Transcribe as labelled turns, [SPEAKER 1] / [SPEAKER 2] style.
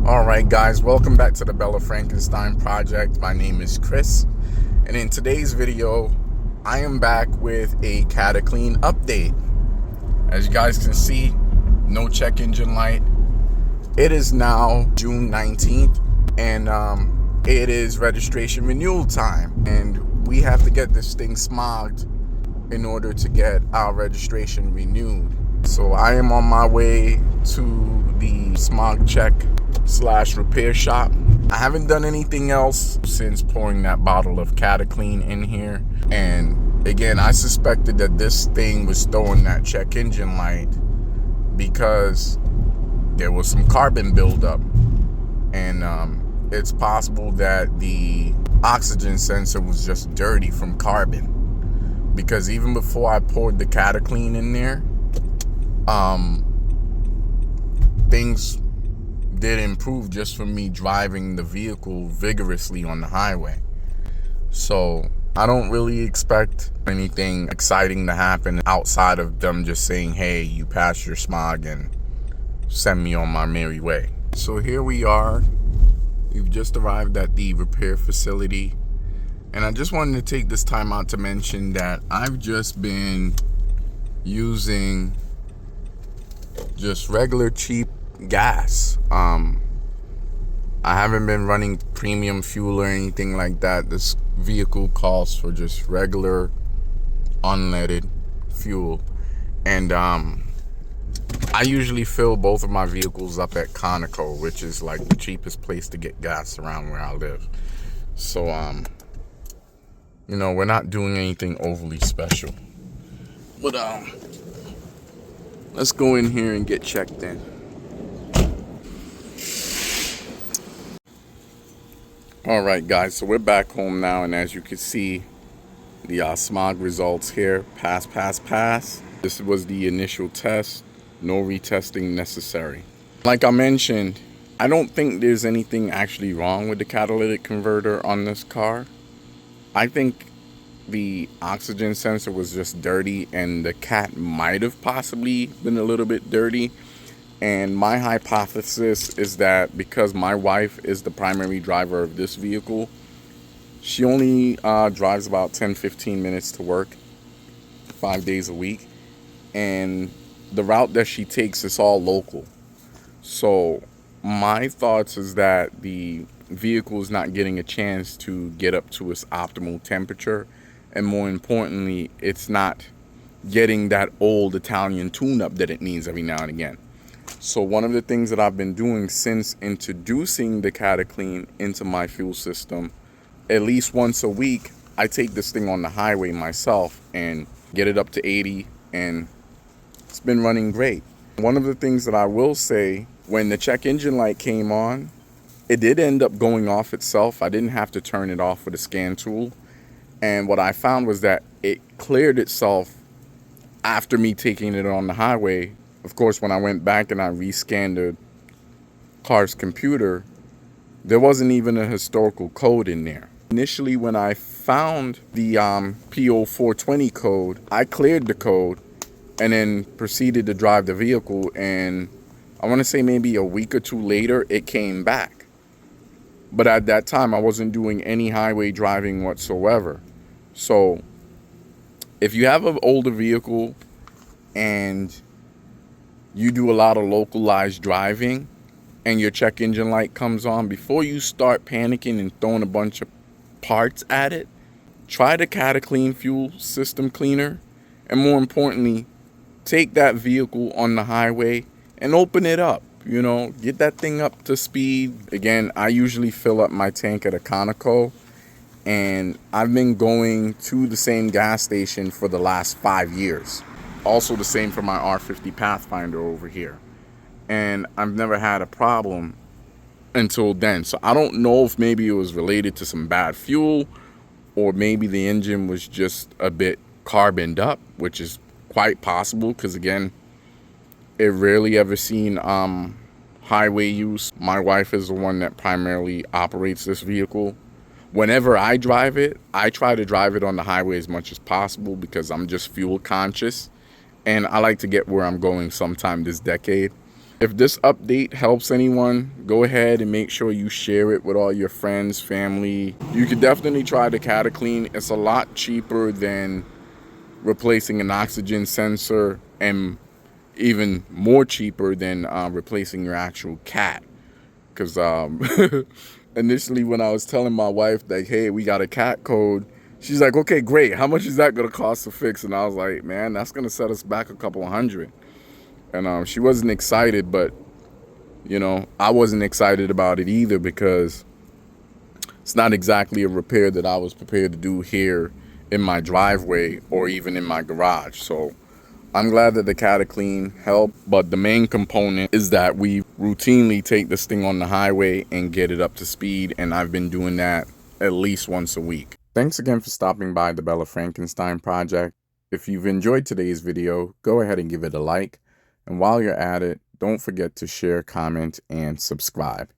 [SPEAKER 1] Alright guys, welcome back to the Bella Frankenstein project. My name is Chris, and in today's video I am back with a Cataclean update. As you guys can see, no check engine light. It is now June 19th and it is registration renewal time, and we have to get this thing smogged in order to get our registration renewed. So I am on my way to the smog check / repair shop. I haven't done anything else since pouring that bottle of Cataclean in here, and again, I suspected that this thing was throwing that check engine light because there was some carbon buildup, and it's possible that the oxygen sensor was just dirty from carbon, because even before I poured the Cataclean in there, things did improve just from me driving the vehicle vigorously on the highway. So I don't really expect anything exciting to happen outside of them just saying, hey, you passed your smog and send me on my merry way. So here we are. We've just arrived at the repair facility, and I just wanted to take this time out to mention that I've just been using just regular cheap gas. I haven't been running premium fuel or anything like that. This vehicle calls for just regular unleaded fuel, and I usually fill both of my vehicles up at Conoco, which is like the cheapest place to get gas around where I live. So you know, we're not doing anything overly special, but let's go in here and get checked in. Alright guys, so we're back home now, and as you can see, the smog results here. Pass. This was the initial test. No retesting necessary. Like I mentioned, I don't think there's anything actually wrong with the catalytic converter on this car. I think the oxygen sensor was just dirty, and the cat might have possibly been a little bit dirty. And my hypothesis is that because my wife is the primary driver of this vehicle, she only drives about 10-15 minutes to work 5 days a week, and the route that she takes is all local. So my thoughts is that the vehicle is not getting a chance to get up to its optimal temperature, and more importantly, it's not getting that old Italian tune-up that it needs every now and again. So one of the things that I've been doing since introducing the Cataclean into my fuel system, at least once a week, I take this thing on the highway myself and get it up to 80, and it's been running great. One of the things that I will say, when the check engine light came on, it did end up going off itself. I didn't have to turn it off with a scan tool. And what I found was that it cleared itself after me taking it on the highway. Of course, when I went back and I rescanned the car's computer, there wasn't even a historical code in there. Initially, when I found the P0420 code, I cleared the code and then proceeded to drive the vehicle, and I want to say maybe a week or two later, it came back. But at that time, I wasn't doing any highway driving whatsoever. So if you have an older vehicle and you do a lot of localized driving and your check engine light comes on, before you start panicking and throwing a bunch of parts at it, try the Cataclean fuel system cleaner, and more importantly, take that vehicle on the highway and open it up. You know, get that thing up to speed. Again, I usually fill up my tank at a Conoco, and I've been going to the same gas station for the last 5 years. Also the same for my R50 Pathfinder over here. And I've never had a problem until then. So I don't know if maybe it was related to some bad fuel, or maybe the engine was just a bit carboned up, which is quite possible, because again, it rarely ever seen highway use. My wife is the one that primarily operates this vehicle. Whenever I drive it, I try to drive it on the highway as much as possible because I'm just fuel conscious, and I like to get where I'm going sometime this decade. If this update helps anyone, go ahead and make sure you share it with all your friends, family. You could definitely try the Cataclean. It's a lot cheaper than replacing an oxygen sensor, and even more cheaper than replacing your actual cat. Because initially when I was telling my wife like, hey, we got a cat code, she's like, okay, great, how much is that gonna cost to fix? And I was like, man, that's gonna set us back a couple of hundred. And she wasn't excited, but you know, I wasn't excited about it either, because it's not exactly a repair that I was prepared to do here in my driveway or even in my garage. So I'm glad that the Cataclean helped, but the main component is that we routinely take this thing on the highway and get it up to speed, and I've been doing that at least once a week. Thanks again for stopping by the Bella Frankenstein project. If you've enjoyed today's video, go ahead and give it a like, and while you're at it, don't forget to share, comment, and subscribe.